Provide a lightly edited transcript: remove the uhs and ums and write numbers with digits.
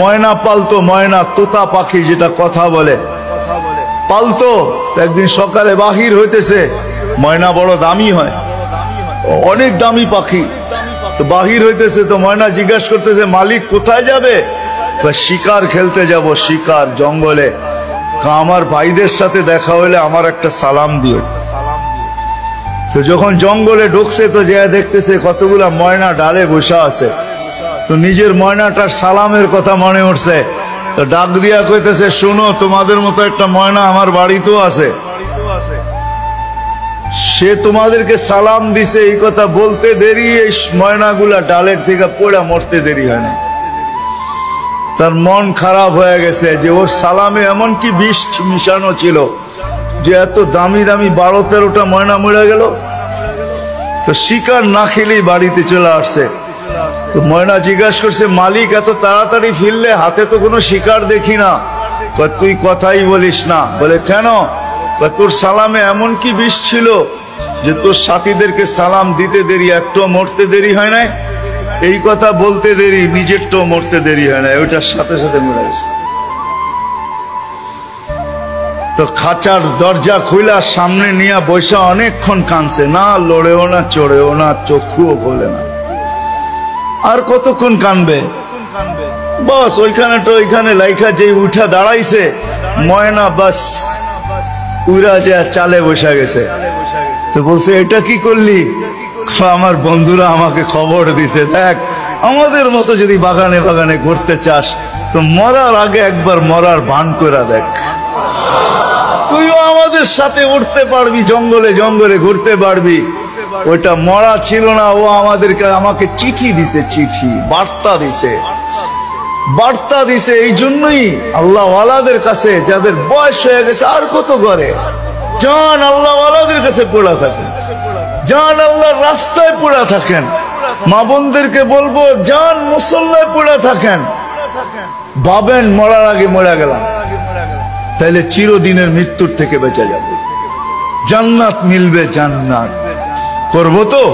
ময়না পালতো, ময়না তোতা পাখি যেটা কথা বলে পালতো। একদিন সকালে বাহির হইতেছে, ময়না বড় দামি হয়, অনেক দামি পাখি। তো বাহির হইতেছে, তো ময়না জিজ্ঞাসা করতেছে মালিক কোথায় যাবে? শিকার খেলতে যাব, শিকার জঙ্গলে। আমার ভাইদের সাথে দেখা হইলে আমার একটা সালাম দিও। তো যখন জঙ্গলে ঢুকছে তো যে দেখতেছে কতগুলা ময়না ডালে বসা আছে, তো নিজের ময়নাটার সালামের কথা মনে উঠছে। তো ডাক দিয়া কইতেছে, শুনো, তোমাদের মতো একটা ময়না আমার বাড়িতেও আছে, সে তোমাদেরকে সালাম দিছে। এই কথা বলতে দেরি এই ময়নাগুলা ডালের থেকে পড়া মরতে দেরি হয় না। তার মন খারাপ হয়ে গেছে যে ওর সালামে এমন কি বিষ মিশানো ছিল যে এত দামি দামি 12-13টা ময়না মরে গেল। তো শিকার না খেলেই বাড়িতে চলে আসছে। তো ময়না জিজ্ঞাসা করছে, মালিক এত তাড়াতাড়ি ফিরলে, হাতে তো কোনো শিকার দেখি না। তুই কথাই বলিস না। বলে কেন? তোর সালামে এমন কি বিষ ছিল যে তোর সাথীদেরকে সালাম দিতে দেরি, একটু মরতে দেরি হয় নাই। এই কথা বলতে দেরি, নিজেরটা মরতে দেরি হয় না, ওইটার সাথে সাথে মরে গেছে। তো খাঁচার দরজা খুইলা সামনে নিয়ে বৈশা অনেকক্ষণ কাঁদছে, না লড়েও না, চড়েও না, চক্ষুও খোলে না। আর কতক্ষণ কাঁদবে? বাস ওইখানে তো ওইখানে লাইখা যে উঠা দাঁড়াইছে ময়না, বাস উড়া যে চালে বসা গেছে। তো বলছে, এটা কি করলি? আমার বন্ধুরা আমাকে খবর দিছে, দেখ আমাদের মতো যদি বাগানে বাগানে ঘুরতে চাস তো মরার আগে একবার মরার ভান করে দেখ, তুইও আমাদের সাথে উঠতে পারবি, জঙ্গলে জঙ্গলে ঘুরতে পারবি। ওইটা মরা ছিল না, ও আমাকে চিঠি দিছে, চিঠি বার্তা দিছে, বার্তা দিছে। এই জন্যই আল্লাহ ওয়ালাদের কাছে, যাদের বয়স হয়ে গেছে আর কত করে, জান আল্লাহ ওয়ালাদের কাছে পড়া থাকেন, জান আল্লাহর রাস্তায় পড়া থাকেন। মা বোনদেরকে বলবো, জান মুসল্লায় পড়া থাকেন। ভাবেন মরার আগে মরে গেলাম, তাইলে চিরদিনের মৃত্যুর থেকে বেঁচে যাবে, জান্নাত মিলবে, জান্নাত করবো তো।